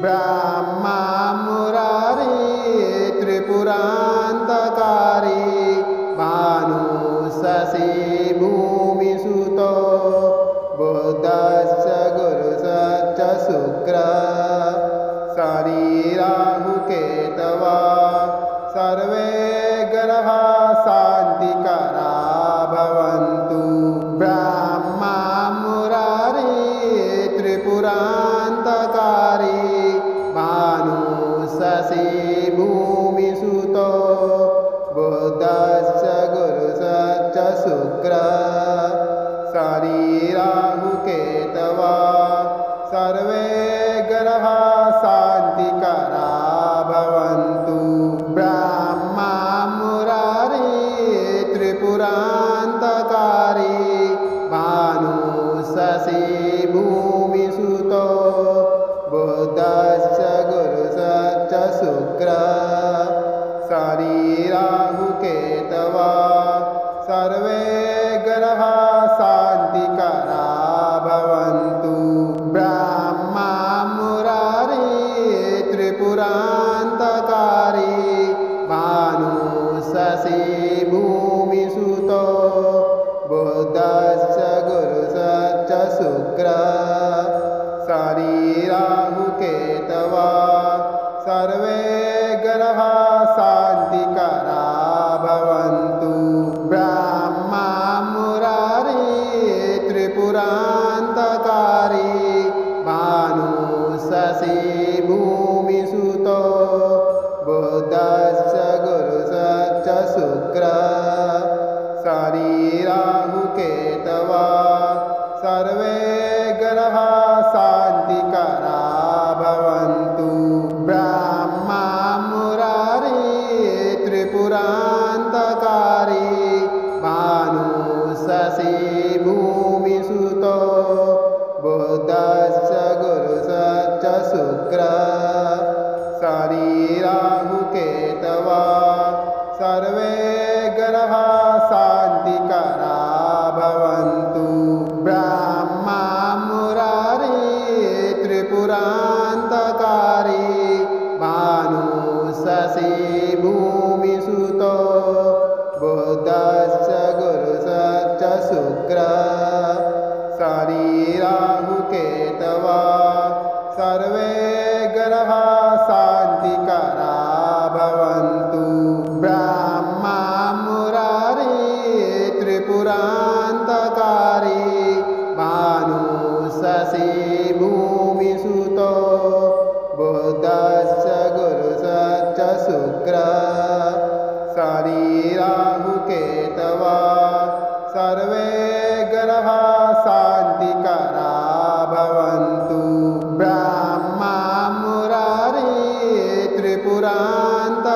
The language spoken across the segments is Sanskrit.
ब्रह्मा मुरारी त्रिपुरान्तकारी भानु शशि भूमिसुतो बुधश्च गुरुश्च शुक्रः शनि राहु केतवः सर्वे ग्रहाः शान्तिकरा भवन्तु। ब्रह्मा मुरारी त्रिपुरान्तकारी भानु शशि भूमिसुतो बुधश्च गुरुश्च शुक्रः शनि राहु केतवः सर्वे ग्रहाः शान्तिकरा भवन्तु। ब्रह्मा मुरारी त्रिपुरान्तकारी भानु शशि भूमिसुतो बुधश्च गुरुश्च शुक्रः शनि राहु केतवः सर्वे ग्रहाः शान्तिकरा भवन्तु। ब्रह्मा मुरारी त्रिपुरान्तकारी भानु शशि भूमिसुतो बुधश्च गुरुश्च शुक्रः शनि राहु केतवः सर्वे ग्रहाः शान्तिकरा भवन्तु। ब्रह्मा मुरारी त्रिपुरान्तकारी भानु शशि भूमिसुतो बुधश्च गुरुश्च शुक्रः शनि राहु केतवः सर्वे ग्रहाः शान्तिकरा भवन्तु। ब्रह्मा मुरारी त्रिपुरान्तकारी भानु शशि भूमिसुतो बुधश्च गुरुश्च शुक्रः शनि राहु केतवः सर्वे ग्रहाः शान्तिकरा भवन्तु। ब्रह्मा मुरारी त्रिपुरान्तकारी भानु शशि भूमिसुतो बुधश्च गुरुश्च शुक्रः शनि राहु केतवः सर्वे ग्रहाः शान्तिकरा भवन्तु। ब्रह्मा मुरारी त्रिपुरान्तकारी भानु शशि भूमिसुतो बुधश्च गुरुश्च शुक्रः शनि राहु केतवः सर्वे ग्रहाः शान्तिकरा भवन्तु। ब्रह्मा मुरारी त्रिपुरान्तकारी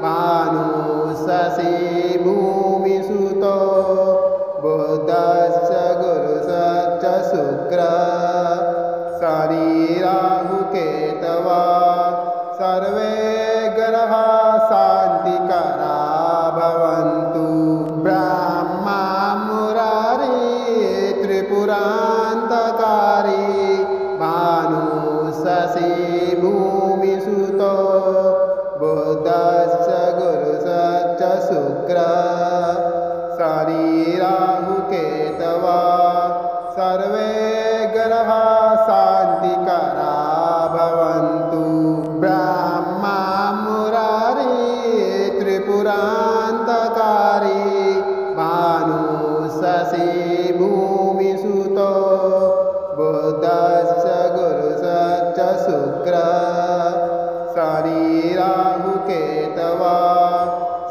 भानु शशि भूमिसुतो बुधश्च गुरुश्च शुक्रः शनि राहु केतवः सर्वे ग्रहाः शान्तिकरा भवन्तु। ब्रह्मा मुरारी त्रिपुरान्तकारी भानु शशि भूमिसुतो बुधश्च गुरुश्च शुक्रः शनि राहु केतवः सर्वे ग्रहाः शान्तिकरा भवन्तु। ब्रह्मा मुरारी त्रिपुरान्तकारी भानु शशि भूमिसुतो बुधश्च गुरुश्च शुक्रः शनि राहु केतवः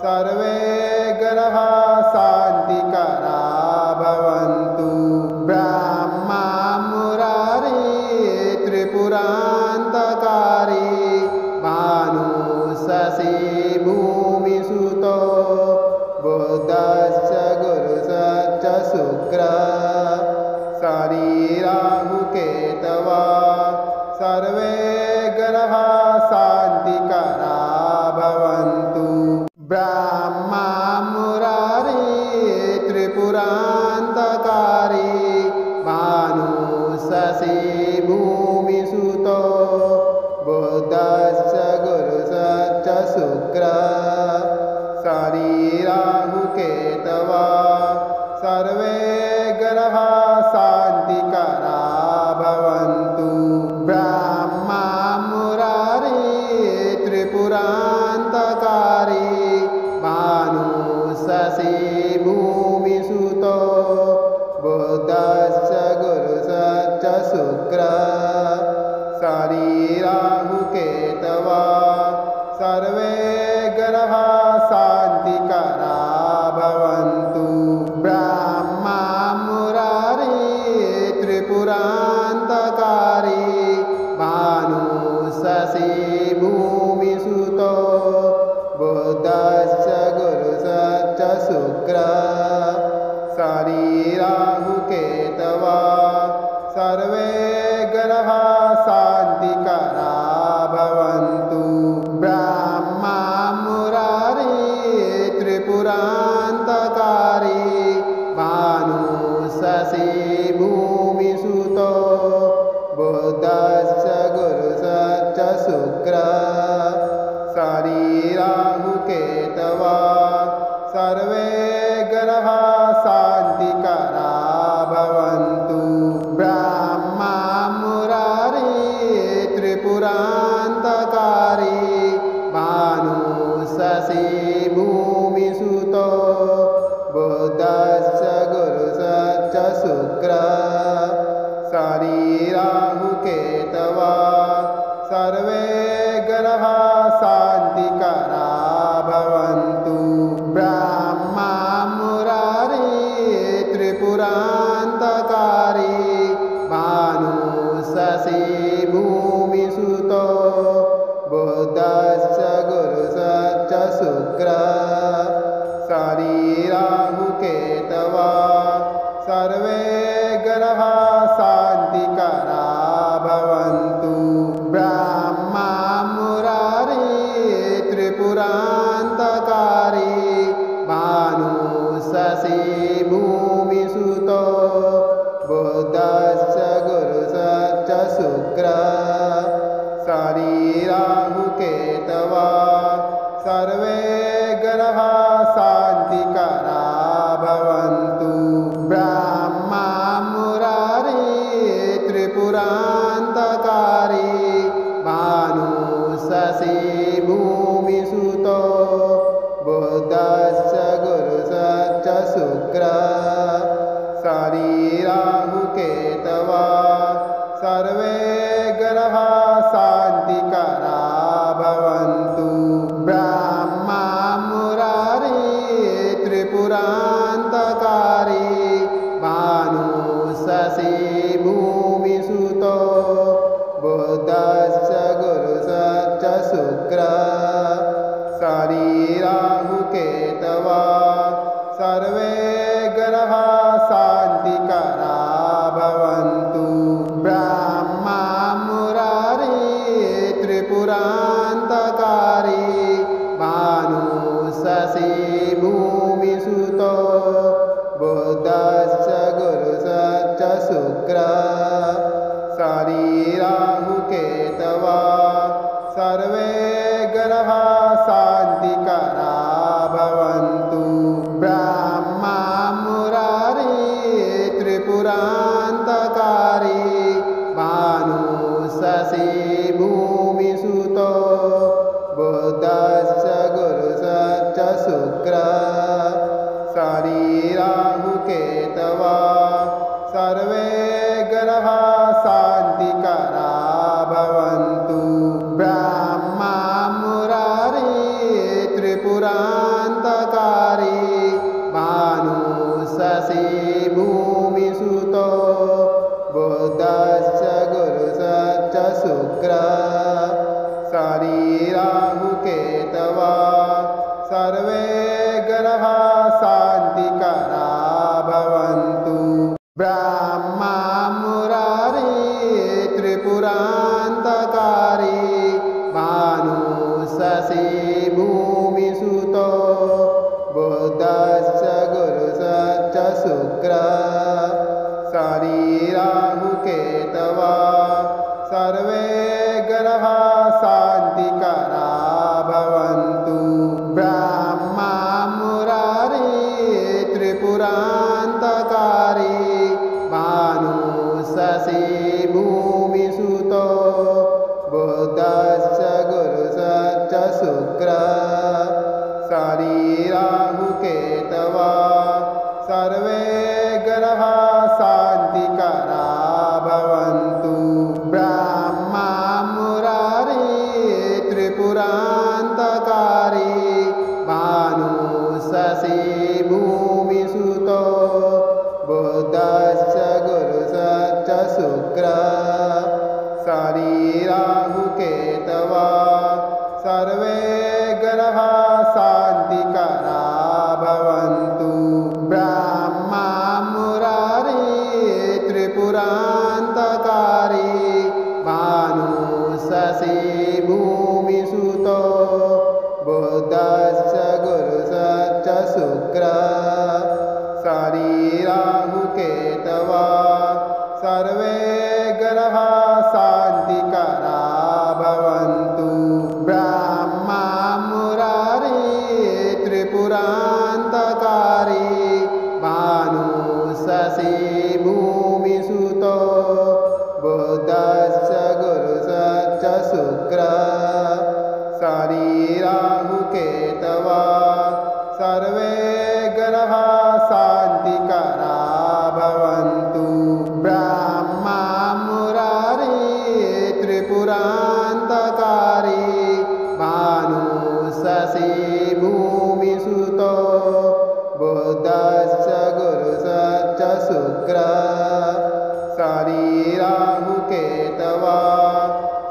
सर्वे ग्रहाः शान्तिकरा भवन्तु। ब्रह्मा मुरारी त्रिपुरान्तकारी भानु शशि भूमिसुतो बुधश्च गुरुश्च शुक्रः शनि राहु केतवः सर्वे ग्रहाः शान्तिकरा भवन्तु। ब्रह्मा मुरारी त्रिपुरान्तकारी भानु शशि भूमिसुतो शुक्र शनि राहु केतवा सर्वे ग्रहाः शान्तिकरा भवन्तु। ब्रह्मा मुरारी त्रिपुरान्तकारी भानु शशि भूमिसुतो बुधश्च गुरुश्च शुक्र शनि राहु केतवा सर्वे ग्रहाः शान्तिकरा भवन्तु। ब्रह्मा मुरारी त्रिपुरान्तकारी भानु शशि भूमिसुतो बुधश्च गुरुश्च शुक्र शनि राहु केतवा सर्वे ग्रहाः शान्तिकरा भवन्तु। ब्रह्मा मुरारी त्रिपुरान्तकारी भानु शशि भूमिसुतो बुधश्च गुरुश्च शुक्र शनि राहु केतवा सर्वे ग्रहाः शान्तिकरा भवन्तु। ब्रह्मा मुरारी त्रिपुरान्तकारी भानु शशि भूमिसुतो बुधश्च गुरुश्च शुक्र शनि राहु केतवा सर्वे ग्रहाः शान्तिकरा भवन्तु। ब्रह्मा मुरारी त्रिपुरान्तकारी भानु शशि भूमिसुतो बुधश्च गुरुश्च शुक्र शनि राहु केतवा सर्वे ग्रहाः शान्तिकरा भवन्तु। ब्रह्मा मुरारी त्रिपुरान्तकारी भानु शशि भूमिसुतो बुधश्च गुरुश्च शुक्र शनि राहु केतवा सर्वे ग्रहाः शान्तिकरा भवन्तु। ब्रह्मा मुरारी त्रिपुरान्तकारी भानु शशि भूमिसुतो बुधश्च गुरुश्च शुक्र शनि राहु केतवा सर्वे ग्रहाः शान्तिकरा भवन्तु। ब्रह्मा मुरारी त्रिपुरान्तकारी भानु शशि भूमिसुतो बुधश्च गुरुश्च शुक्र शनि राहु केतवा सर्वे ग्रहाः शान्तिकरा भवन्तु। ब्रह्मा मुरारी त्रिपुरान्तकारी भानु शशि भूमिसुतो बुधश्च गुरुश्च शुक्र शनि राहु केतवा सर्वे ग्रहाः शान्तिकरा भवन्तु। ब्रह्मा मुरारी त्रिपुरान्तकारी भानु शशि भूमिसुतो बुधश्च गुरुश्च शुक्र शनि राहु केतवा सर्वे ग्रहाः शान्तिकरा भवन्तु। ब्रह्मा मुरारी त्रिपुरान्तकारी भानु शशि भूमिसुतो बुधश्च गुरुश्च शुक्र शनि राहु केतवा सर्वे ग्रहाः शान्तिकरा भवन्तु। ब्रह्मा मुरारी त्रिपुरान्तकारी भानु शशि भूमिसुतो बुधश्च गुरुश्च शुक्र शनि राहु केतवा सर्वे ग्रहाः शान्तिकरा भवन्तु। त्रिपुरान्तकारी भानु शशि भूमिसुतो बुधश्च गुरुश्च शुक्रः शनि राहु केतवः सर्वे ग्रहाः शान्तिकरा भवन्तु। ब्रह्मा मुरारी त्रिपुरान्तकारी भानु शशि भूमिसुतो बुधश्च गुरुश्च शुक्रः शनि राहु केतवः सर्वे ग्रहाः शान्तिकरा भवन्तु। ब्रह्मा मुरारी त्रिपुरान्तकारी भानु शशि भूमिसुतो बुधश्च गुरुश्च शुक्रः शनि राहु केतवः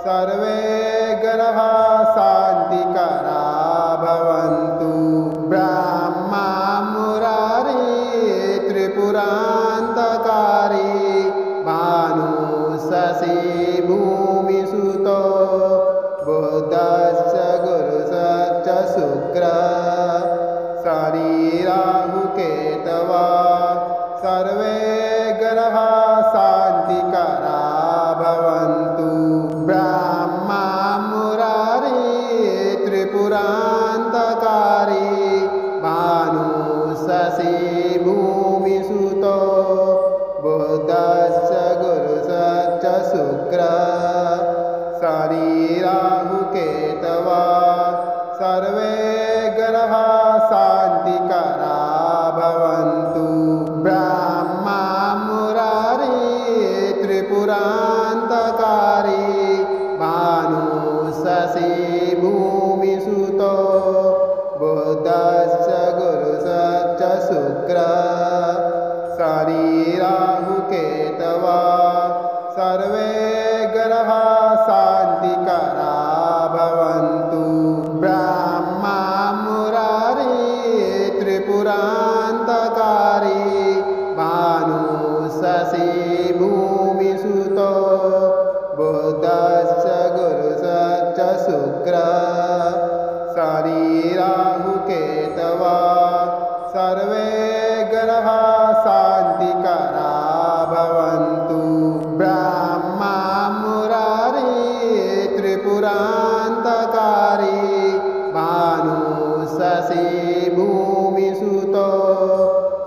सर्वे ग्रहाः शान्तिकरा भवन्तु। ब्रह्मा मुरारी त्रिपुरान्तकारी भानु शशि भूमिसुतो बुधश्च गुरुश्च शुक्रः शनि राहु केतवः सर्वे ग्रहाः शान्तिकरा भवन्तु। ब्रह्मा मुरारी त्रिपुरान्तकारी भानु शशि भूमिसुतो बुधश्च गुरुश्च शुक्रः शनि राहु केतवः सर्वे ग्रहाः शान्तिकरा भवन्तु। ब्रह्मा मुरारी त्रिपुरान्तकारी भानु शशि भूमिसुतो बुधश्च गुरुश्च शुक्रः शनि राहु केतवः सर्वे ग्रहाः शान्तिकरा भवन्तु। ब्रह्मा मुरारी त्रिपुरान्तकारी भानु शशि भूमिसुतो बुधश्च गुरुश्च शुक्रः शनि राहु केतवः सर्वे ग्रहाः शान्तिकरा भवन्तु। ब्रह्मा मुरारी त्रिपुरान्तकारी भानु शशि भूमिसुतो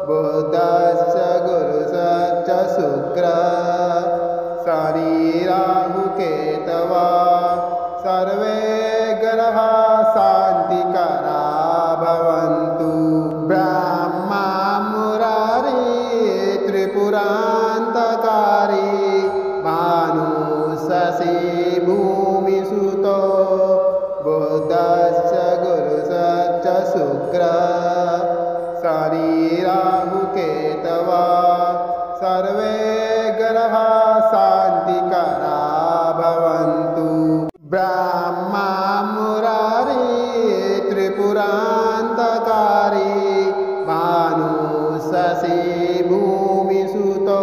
बुधश्च गुरुश्च शुक्रः शनि राहु केतवः सर्वे ग्रहाः शान्तिकरा भवन्तु। ब्रह्मा मुरारी त्रिपुरान्तकारी भानु शशि भूमिसुतो बुधश्च गुरुश्च शुक्रः शनि राहु केतवः सर्वे ग्रहाः शान्तिकरा भवन्तु। ब्रह्मा मुरारी त्रिपुरान्तकारी भानु शशि भूमिसुतो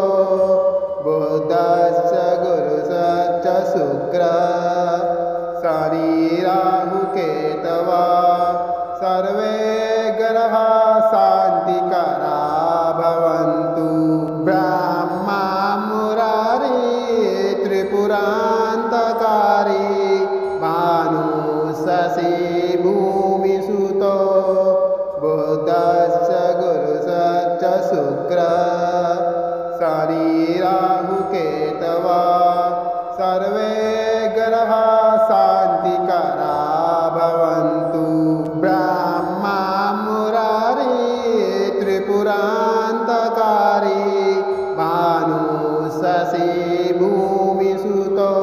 बुधश्च गुरुश्च शुक्रः शनि राहु केतवः सर्वे ग्रहाः शान्तिकरा भवन्तु। ब्रह्मा मुरारी त्रिपुरान्तकारी भानु शशि भूमिसुतो बुधश्च गुरुश्च शुक्रः शनि राहु केतवः सर्वे ग्रहाः शान्तिकरा भवन्तु। ब्रह्मा मुरारी त्रिपुरान्तकारी भानु शशि भूमिसुतो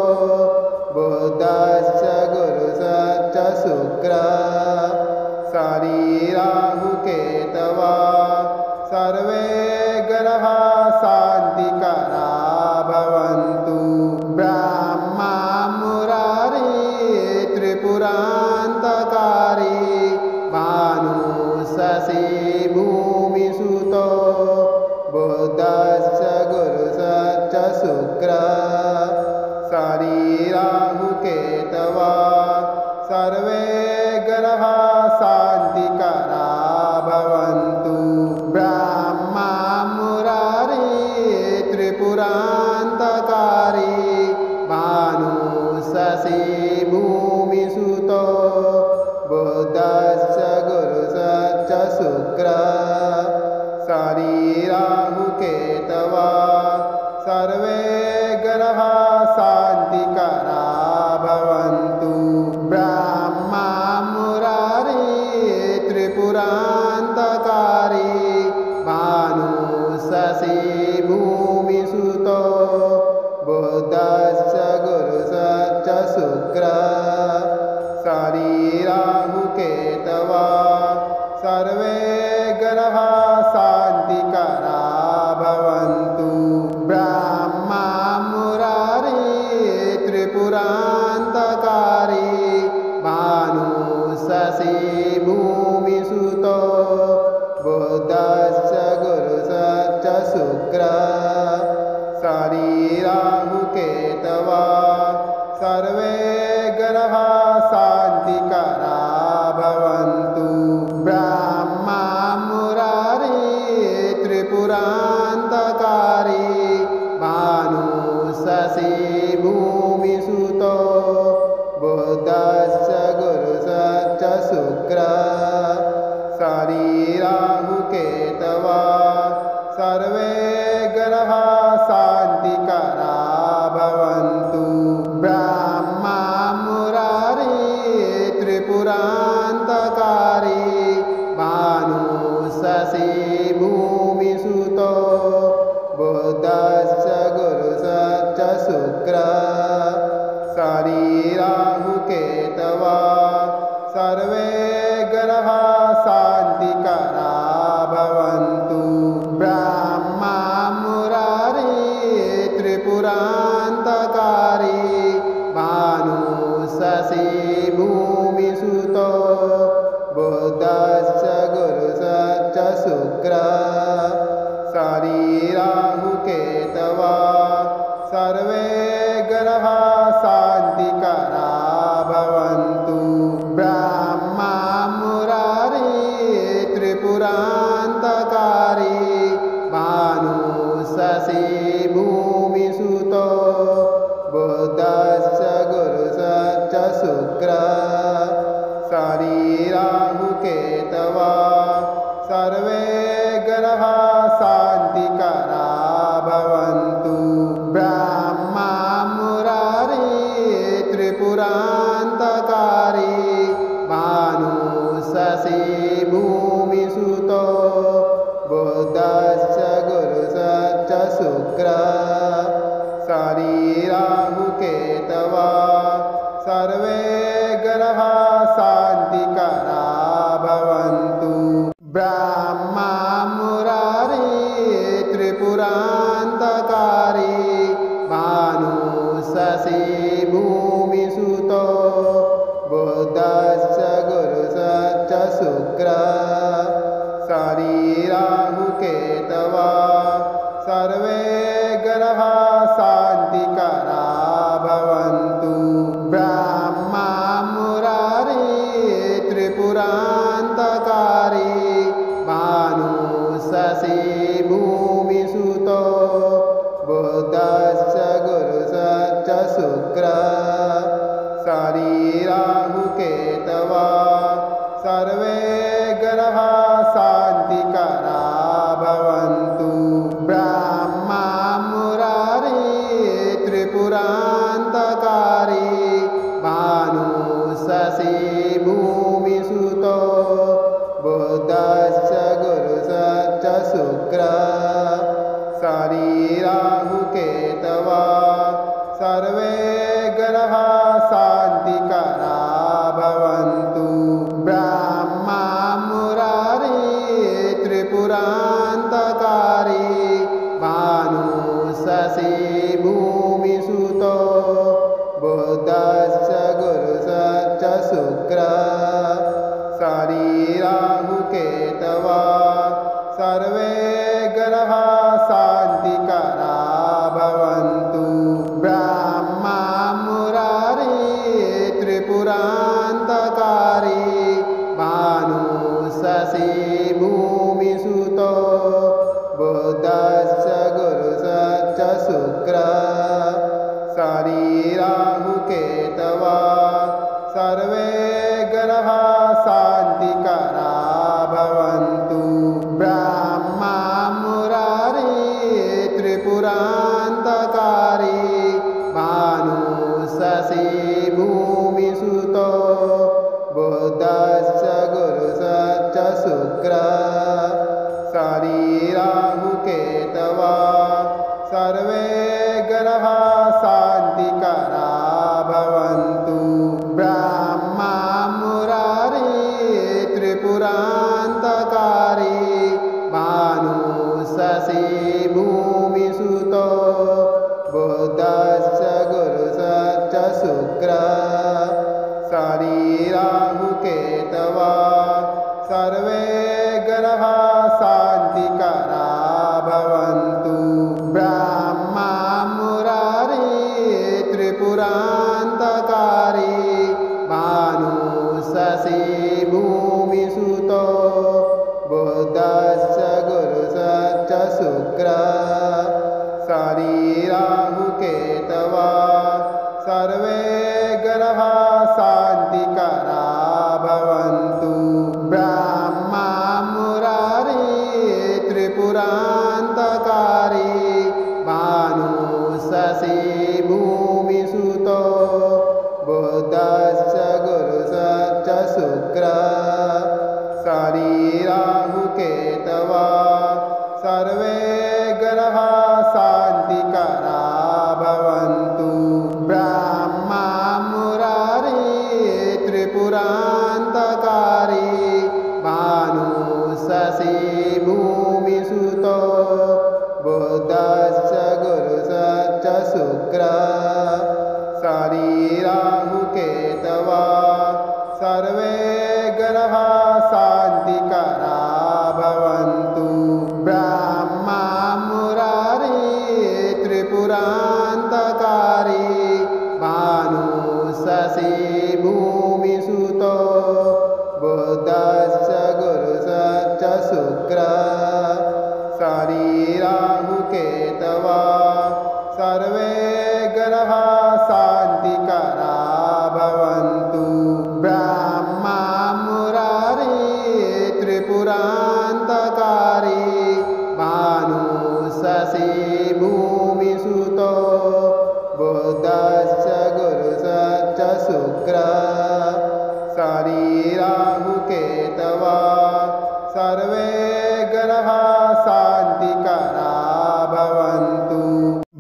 बुधश्च गुरुश्च शुक्रः शनि राहु केतवः सर्वे ग्रहाः शान्तिकरा भवन्तु। ब्रह्मा मुरारी त्रिपुरान्तकारी भानु शशि भूमिसुतो बुधश्च गुरुश्च त्रिपुरान्तकारी भानुशशी भूमिसुतो बुधश्च गुरुश्च शुक्रः शनि राहुकेतवः सर्वे ग्रहाः शान्तिकरा भवन्तु। ब्रह्मा मुरारी त्रिपुरान्तकारी भानुशशी भूमिसुतो बुधश्च गुरुश्च शुक्रः शनि राहुकेतवः सर्वे ग्रहाः शान्तिकरा भवन्तु। ब्रह्मा मुरारी त्रिपुरान्तकारी भानुशशी भूमिसुतो बुधश्च गुरुश्च शुक्रः शनि राहुकेतवः सर्वे ग्रहाः शान्तिकरा भवन्तु। ब्रह्मा मुरारी त्रिपुरान्तकारी भानुशशी भूमिसुतो बुधश्च गुरुश्च शुक्रः शनि राहुकेतवः सर्वे ग्रहाः शान्तिकरा भवन्तु। ब्रह्मा मुरारी त्रिपुरान्तकारी भानुशशी भूमिसुतो बुधश्च गुरुश्च शुक्रः शनि राहुकेतवः सर्वे ग्रहाः शान्तिकरा भवन्तु। ब्रह्मा मुरारी त्रिपुरान्तकारी भानुशशी भूमिसुतो बुधश्च गुरुश्च शुक्रः शनि राहुकेतवः सर्वे ग्रहाः शान्तिकरा भवन्तु। ब्रह्मा मुरारी त्रिपुरान्तकारी भानुशशी भूमिसुतो बुधश्च गुरुश्च शुक्रः शनि राहुकेतवः सर्वे ग्रहाः शान्तिकरा भवन्तु। ब्रह्मा मुरारी त्रिपुरान्तकारी भानुशशी भूमिसुतो बुधश्च गुरुश्च शुक्रः शनि राहुकेतवः सर्वे ग्रहाः शान्तिकरा भवन्तु। ब्रह्मा मुरारी त्रिपुरान्तकारी भानुशशी भूमिसुतो बुधश्च गुरुश्च शुक्रः शनि राहुकेतवः सर्वे ग्रहाः शान्तिकरा भवन्तु। ब्रह्मा मुरारी त्रिपुरान्तकारी भानुशशी भूमिसुतो बुधश्च गुरुश्च शुक्रः शनि राहुकेतवः सर्वे ग्रहाः शान्तिकरा भवन्तु। ब्रह्मा मुरारी त्रिपुरान्तकारी भानुशशी भूमिसुतो बुधश्च गुरुश्च शुक्रः शनि राहुकेतवः सर्वे ग्रहाः शान्तिकरा भवन्तु। ब्रह्मा मुरारी त्रिपुरान्तकारी भानुशशी भूमिसुतो बुधश्च गुरुश्च शुक्रः शनि राहुकेतवः सर्वे ग्रहाः शान्तिकरा भवन्तु। ब्रह्मा मुरारी त्रिपुरान्तकारी भानुशशी भूमिसुतो बुधश्च गुरुश्च च शुक्र शनि राहु केतवा सर्वे ग्रहा शान्तिकरा भवन्तु। ब्रह्मा मुरारी त्रिपुरान्तकारी भानु शशि भूमिसुतो बुधश्च गुरुश्च शुक्र शनि राहु केतवा सर्वे ग्रहा शान्तिकरा भवन्तु। ब्रह्मा मुरारी त्रिपुरान्तकारी भानु शशि भूमिसुतो बुधश्च गुरुश्च शुक्र शनि राहु केतवा सर्वे ग्रहा शान्तिकरा भवन्तु। ब्रह्मा मुरारी त्रिपुरान्तकारी भानु शशि भूमिसुतो बुधश्च गुरुश्च शुक्र शनि राहु केतवा सर्वे ग्रहा शान्तिकरा भवन्तु। ब्रह्मा मुरारी त्रिपुरान्तकारी भानु शशि भूमिसुतो बुधश्च गुरुश्च शुक्र शनि राहु केतवा सर्वे ग्रहा शान्तिकरा भवन्तु। ब्रह्मा मुरारी त्रिपुरान्तकारी भानु शशि भूमिसुतो बुधश्च गुरुश्च शुक्र शनि राहु केतवा सर्वे ग्रहा शान्तिकरा भवन्तु। ब्रह्मा मुरारी त्रिपुरान्तकारी भानु शशि भूमिसुतो बुधश्च गुरुश्च शुक्र शनि राहु केतवा सर्वे ग्रहा शान्तिकरा भवन्तु। ब्रह्मा मुरारी त्रिपुरान्तकारी भानु शशि भूमिसुतो बुधश्च गुरुश्च शुक्र शनि राहु केतवा सर्वे ग्रहा शान्तिकरा भवन्तु।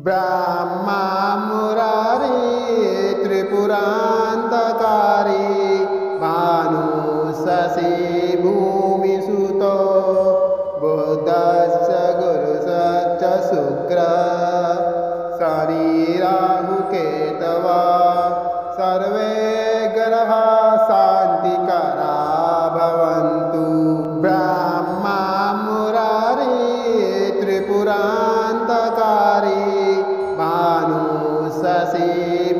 ब्रह्मा मुरारी त्रिपुरान्तकारी भानु शशि भूमिसुतो बुधश्च गुरुश्च शुक्र शनि राहु केतवा सर्वे ग्रहा शान्तिकरा भवन्तु। ब्रह्मा मुरारी त्रिपुरान्तकारी भानु शशि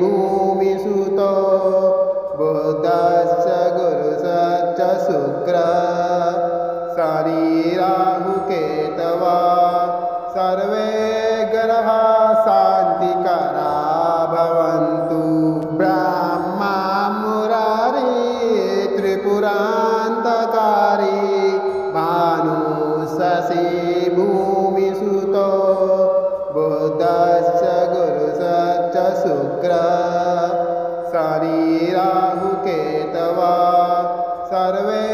भूमिसुतो बुधश्च गुरुश्च शुक्र शनि राहु केतवा सर्वे ग्रहा शान्तिकरा भवन्तु। ब्रह्मा मुरारी त्रिपुरान्तकारी भानु शशि भूमिसुतो बुधश्च गुरुश्च शुक्र शनि राहु केतवा सर्वे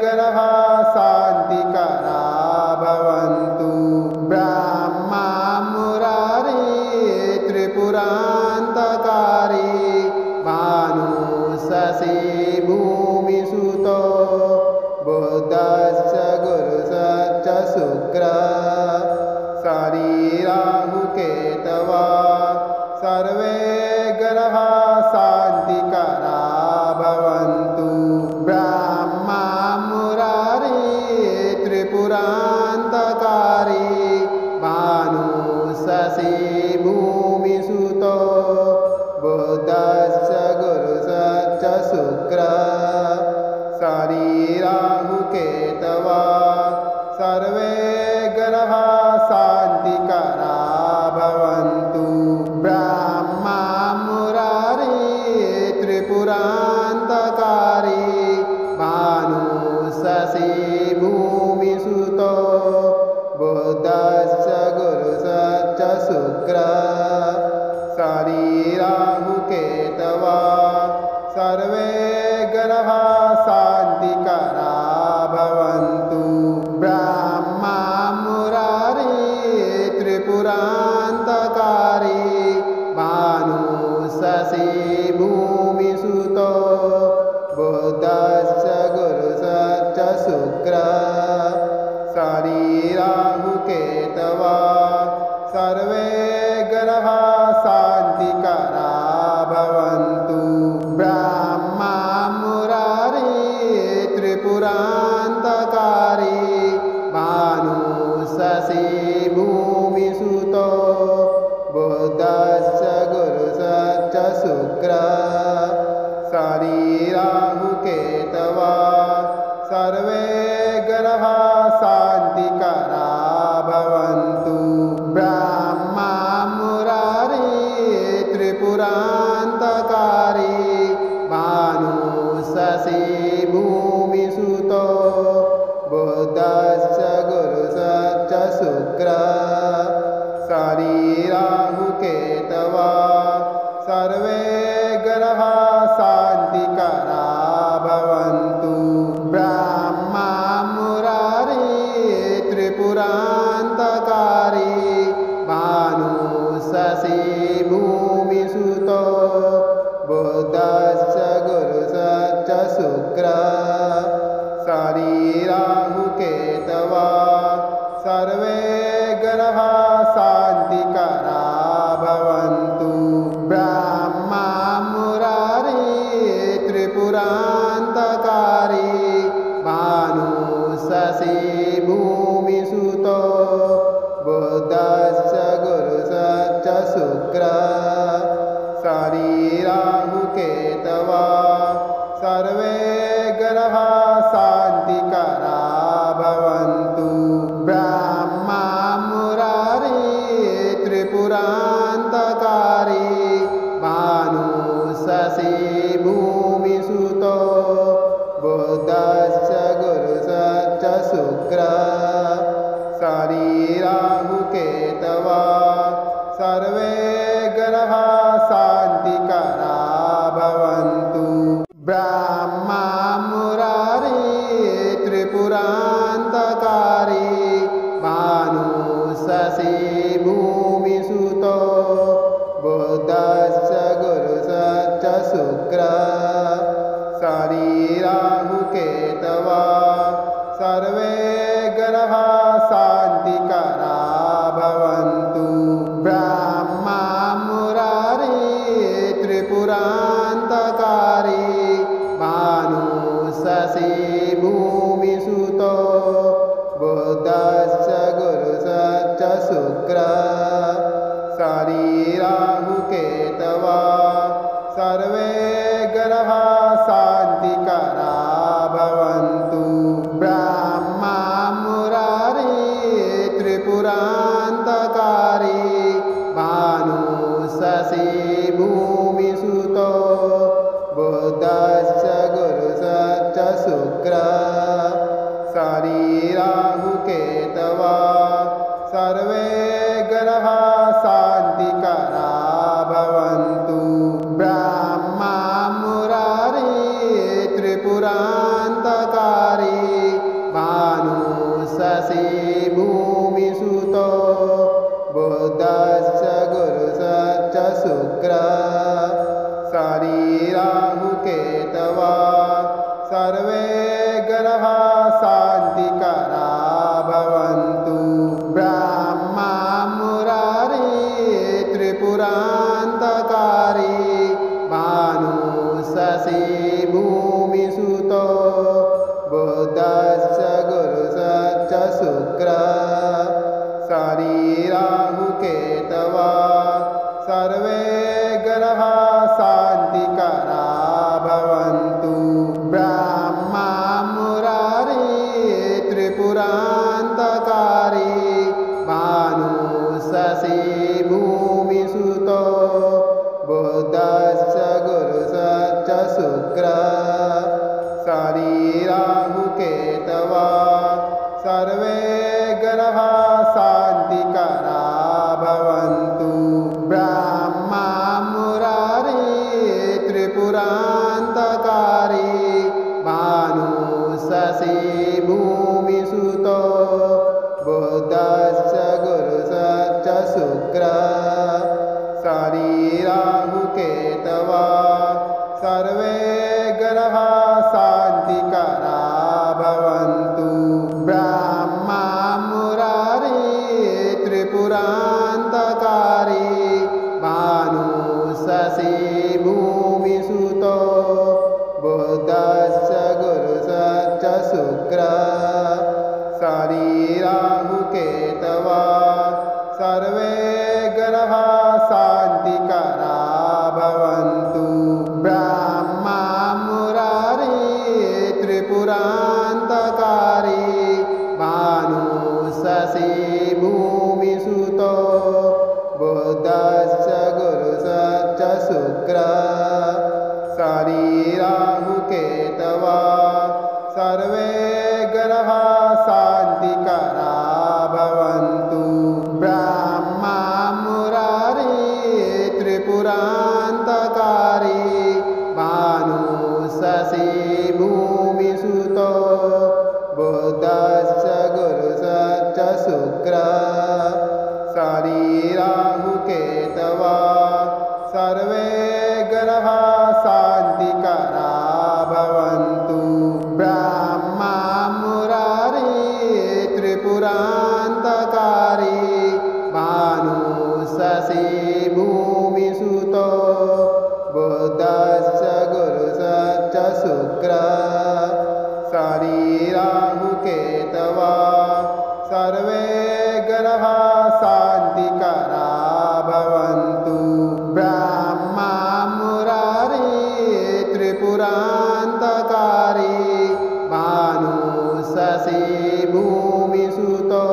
ग्रहा शान्तिकरा भवन्तु। ब्रह्मा मुरारी त्रिपुरान्तकारी भानु शशि भूमिसुतो बुधश्च गुरुश्च शुक्र शनि राहु केतवा सर्वे ग्रहा शान्तिकरा भवन्तु। ब्रह्मा मुरारी त्रिपुरान्तकारी भानु शशि भूमिसुतो बुधश्च गुरुश्च शुक्र शनि राहु केतवा सर्वे ग्रहा शान्तिकरा भवन्तु। शरीराहुकेतवा सर्वे ग्रहाः शान्तिकरा भवन्तु। ब्रह्मा मुरारी त्रिपुरान्तकारी भानुशशी भूमिसुतो बुधश्च गुरुश्च शुक्रः शरीराहुकेतवा सर्वे ग्रहाः शान्तिकरा भवन्तु। ब्रह्मा मुरारी त्रिपुरान्तकारी भानुशशी भूमिसुतो बुधश्च गुरुश्च शुक्रः शरीराहुकेतवा सर्वे ग्रहाः शान्तिकरा भवन्तु। ब्रह्मा मुरारी त्रिपुरान्तकारी भानुशशी भूमिसुतो बुधश्च गुरुश्च शुक्रः शरीराहुकेतवा सर्वे ग्रहाः शान्तिकरा भवन्तु। ब्रह्मा मुरारी त्रिपुरान्तकारी भानुशशी भूमिसुतो बुधश्च गुरुश्च शुक्रः शरीराहुकेतवा सर्वे ग्रहाः शान्तिकरा भवन्तु। ब्रह्मा मुरारी त्रिपुरान्तकारी भानुशशी भूमिसुतो बुधश्च गुरुश्च शुक्रः शरीराहुकेतवा सर्वे ग्रहाः शान्तिकरा भवन्तु। ब्रह्मा मुरारी त्रिपुरान्तकारी भानुशशी भूमिसुतो बुधश्च गुरुश्च शुक्रः शरीराहुकेतवा सर्वे ग्रहाः शान्तिकरा भवन्तु। ब्रह्मा मुरारी त्रिपुरान्तकारी भानुशशी भूमिसुतो बुधश्च गुरुश्च शुक्रः शरीराहुकेतवा सर्वे ग्रहाः शान्तिकरा भवन्तु। ब्रह्मा मुरारी त्रिपुरान्तकारी भानुशशी भूमिसुतो बुधश्च गुरुश्च शुक्रः शरीराहुकेतवा सर्वे ग्रहाः शान्तिकरा भवन्तु। ब्रह्मा मुरारी त्रिपुरान्तकारी भानुशशी भूमिसुतो बुधश्च गुरुश्च शुक्रः शरीराहुकेतवा सर्वे ग्रहाः शान्तिकरा भवन्तु। ब्रह्मा मुरारी त्रिपुरान्तकारी भानुशशी भूमिसुतो बुधश्च गुरुश्च शुक्रः शरीराहुकेतवा सर्वे ग्रहाः शान्तिकरा भवन्तु। ब्रह्मा मुरारी त्रिपुरान्तकारी भानुशशी भूमिसुतो बुधश्च गुरुश्च शुक्रः शरीराहुकेतवा सर्वे ग्रहाः शान्तिकरा भवन्तु। ब्रह्मा मुरारी त्रिपुरान्तकारी भानुशशी भूमिसुतो बुधश्च गुरुश्च शुक्रः शरीराहुकेतवा सर्वे बुधश्च गुरुश्च शुक्रः शनि राहुकेतवः सर्वे ग्रहाः शान्तिकरा भवन्तु। ब्रह्मा मुरारी त्रिपुरान्तकारी भानु शशि भूमिसुतो बुधश्च गुरुश्च शुक्रः शनि राहुकेतवः सर्वे ग्रहाः शान्तिकरा भवन्तु। ब्रह्मा मुरारी त्रिपुरान्तकारी भानु शशि भूमिसुतो बुधश्च गुरुश्च शुक्रः शनि राहुकेतवः सर्वे ग्रहाः शान्तिकरा भवन्तु। ब्रह्मा मुरारी त्रिपुरान्तकारी भानु शशि भूमिसुतो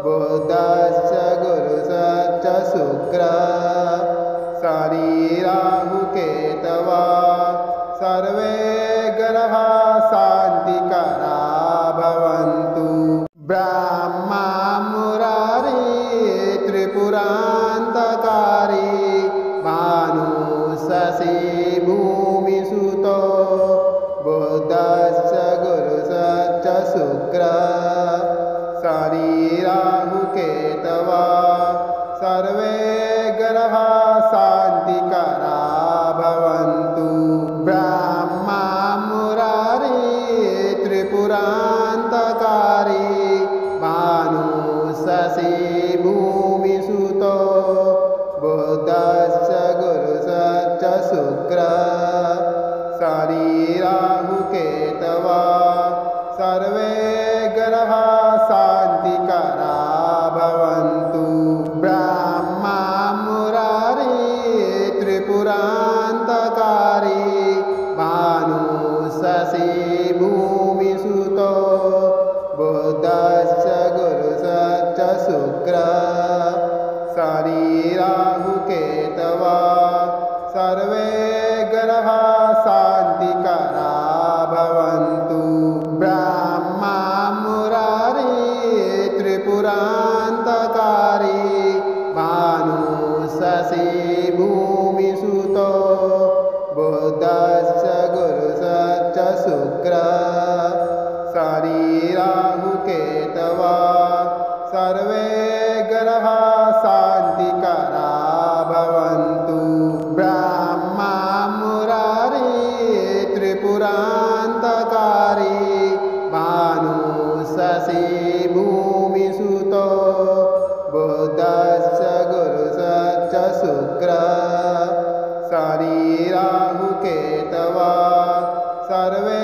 बुधश्च गुरुश्च शुक्रः शनि राहुकेतवः सर्वे ग्रहाः शान्तिकरा भवन्तु। ब्रह्मा मुरारी त्रिपुरान्तकारी भानु शशि भूमिसुतो बुधश्च गुरुश्च शुक्रः शनि राहुकेतवः सर्वे ग्रहाः शान्तिकरा भवन्तु। ब्रह्मा मुरारी त्रिपुरान्तकारी भानु शशि भूमिसुतो बुधश्च गुरुश्च शुक्रः शनि राहुकेतवः सर्वे ग्रहाः शान्तिकरा भवन्तु। ब्रह्मा मुरारी त्रिपुरान्तकारी भानु शशि भूमिसुतो बुधश्च गुरुश्च शुक्रः शनि राहुकेतवः सर्वे ग्रहाः शान्तिकरा भवन्तु। ब्रह्मा मुरारी त्रिपुरान्तकारी भानु शशि भूमिसुतो बुधश्च गुरुश्च शुक्रः शनि राहुकेतवः सर्वे ग्रहाः शान्तिकरा भवन्तु। ब्रह्मा मुरारी त्रिपुरान्तकारी भानु शशि भूमिसुतो बुधश्च गुरुश्च शुक्रः शनि राहुकेतवः सर्वे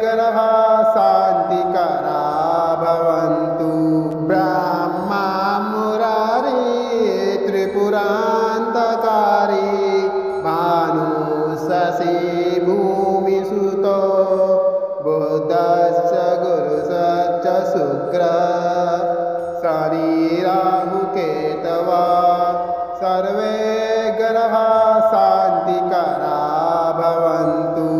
ग्रहाः शान्तिकरा भवन्तु। ब्रह्मा मुरारी त्रिपुरान्तकारी भानु शशि भूमिसुतो बुधश्च गुरुश्च शुक्रः शनि राहुकेतवः सर्वे ग्रहाः शान्तिकरा भवन्तु।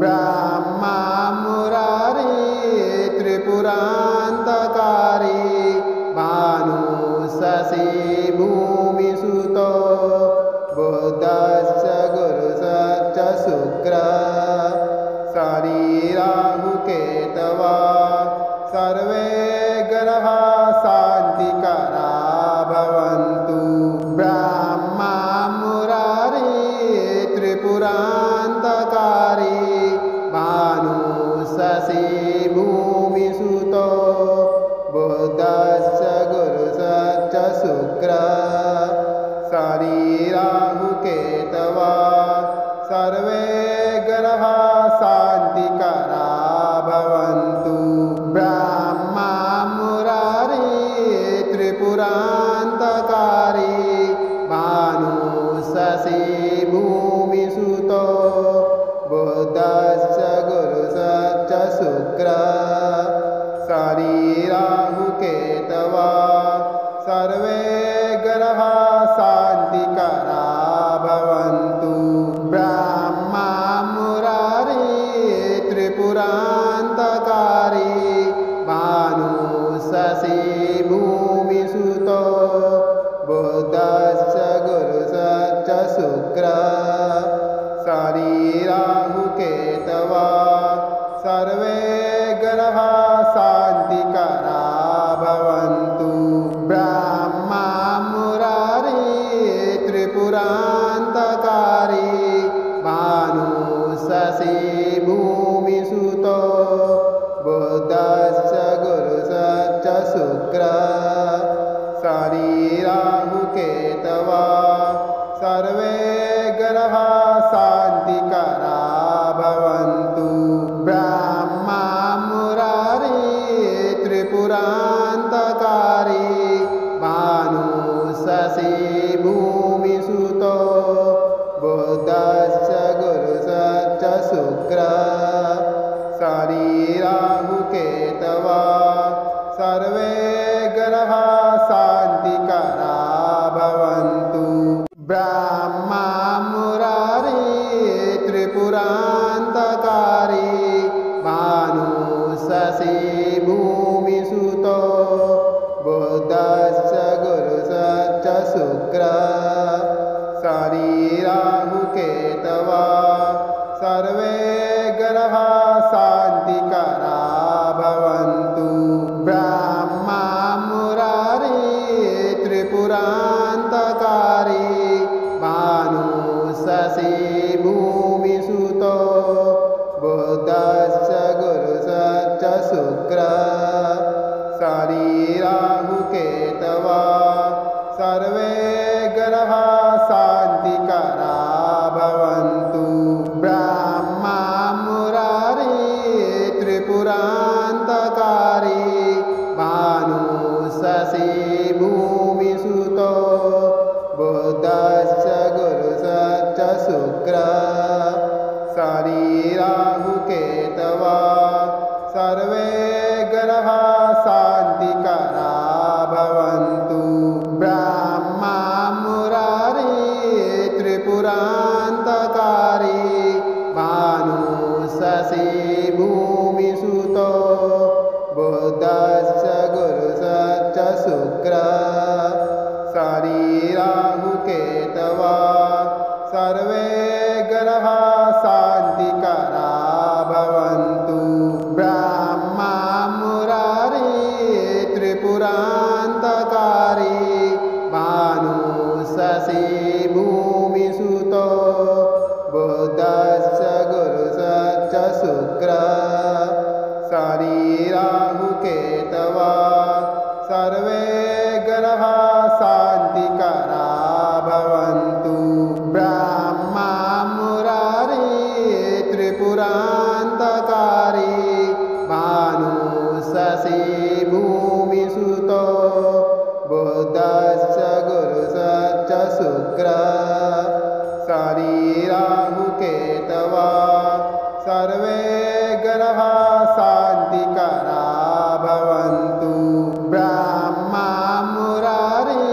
ब्रह्मा मुरारी त्रिपुरान्तकारी भानु शशि भूमिसुतो बुधश्च गुरुश्च शुक्रः शनि राहुकेतवः सर्वे ग्रहाः शान्तिकरा भवन्तु। ब्रह्मा मुरारी त्रिपुरान्तकारी भानु शशि भूमिसुतो बुधश्च गुरुश्च शुक्रः शनि राहुकेतवः सर्वे ग्रहाः शान्तिकरा भवन्तु। ब्रह्मा मुरारी त्रिपुरान्तकारी भानु शशि भूमिसुतो बुधश्च गुरुश्च शुक्रः शनि राहुकेतवः सर्वे ग्रहाः शान्तिकरा शुक्र शनि राहुकेतवा सर्वे ग्रहा शान्तिकरा भवन्तु। ब्रह्मा मुरारी त्रिपुरान्तकारी भानु शशि भूमिसुतो बुधश्च गुरुश्च शुक्र शनि राहुकेतवा सर्वे ग्रहा शान्तिकरा भवन्तु। ब्रह्मा मुरारी त्रिपुरान्तकारी भानु शशि भूमिसुतो बुधश्च गुरुश्च शुक्र शनि राहुकेतवा सर्वे ग्रहा शान्तिकरा भवन्तु। ब्रह्मा मुरारी त्रिपुरान्तकारी भानु शशि भूमिसुतो बुधश्च गुरुश्च शुक्र शनि राहुकेतवा सर्वे ग्रहा शान्तिकरा भवन्तु। ब्रह्मा मुरारी त्रिपुरान्तकारी भानु शशि भूमिसुतो बुधश्च गुरुश्च शुक्र शनि राहुकेतवा सर्वे ग्रहा शान्तिकरा भवन्तु। ब्रह्मा मुरारी त्रिपुरान्तकारी भानु शशि भूमिसुतो बुधश्च गुरुश्च शुक्र शनि राहुकेतवा सर्वे ग्रहा शान्तिकरा भवन्तु। ब्रह्मा मुरारी त्रिपुरान्तकारी भानु शशि भूमिसुतो बुधश्च गुरुश्च शुक्र शनि राहुकेतवा सर्वे ग्रहा शान्तिकरा भवन्तु। ब्रह्मा मुरारी त्रिपुरान्तकारी भानु शशि भूमिसुतो बुधश्च गुरुश्च शुक्र शनि राहुकेतवा सर्वे ग्रहा शान्तिकरा भवन्तु। ब्रह्मा मुरारी त्रिपुरान्तकारी भानु शशि भूमिसुतो बुधश्च गुरुश्च शुक्र शनि राहुकेतवा सर्वे ग्रहा शान्तिकरा भवन्तु। ब्रह्मा मुरारी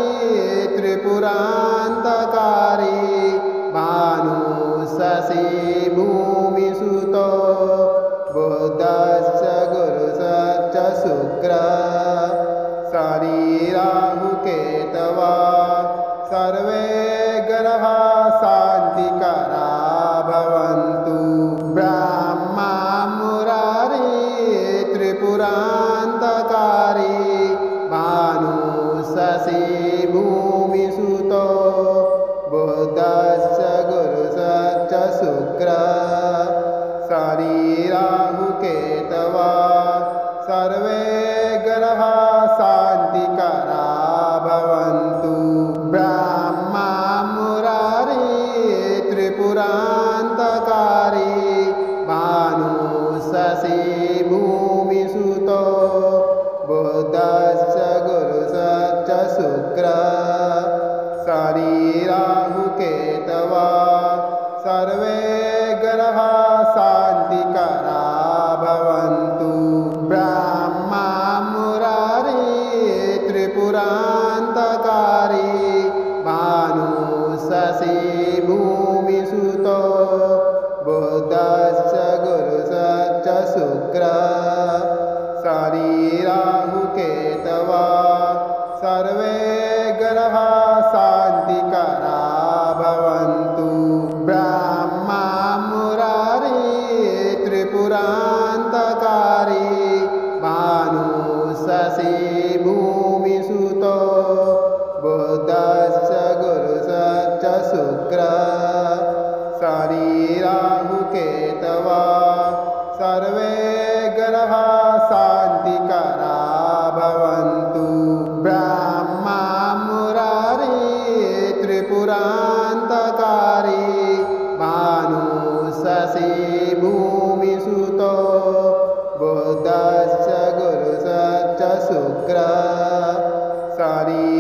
त्रिपुरान्तकारी भानु शशि भूमिसुतो बुधश्च गुरुश्च शुक्र शनि राहुकेतवा सर्वे ग्रहा शान्तिकरा भवन्तु। ब्रह्मा मुरारी त्रिपुरान्तकारी भानु शशि भूमिसुतो बुधश्च गुरुश्च शुक्र शनि राहुकेतवा सर्वे ग्रहा शान्तिकरा भवन्तु। ब्रह्मा मुरारी त्रिपुरान्तकारी भानु शशि भूमिसुतो बुधश्च गुरुश्च शुक्र शनि राहुकेतवा सर्वे ग्रहा शान्तिकरा भवन्तु। ब्रह्मा मुरारी त्रिपुरान्तकारी भानु शशि भूमिसुतो बुधश्च गुरुश्च शुक्र शनि राहुकेतवा सर्वे ग्रहा शान्तिकरा भवन्तु। शुक्र शनि राहुकेतवा सर्वे ग्रहा शान्तिकरा भवन्तु। ब्रह्मा मुरारी त्रिपुरान्तकारी भानु शशि भूमिसुतो बुधश्च गुरुश्च शुक्र शनि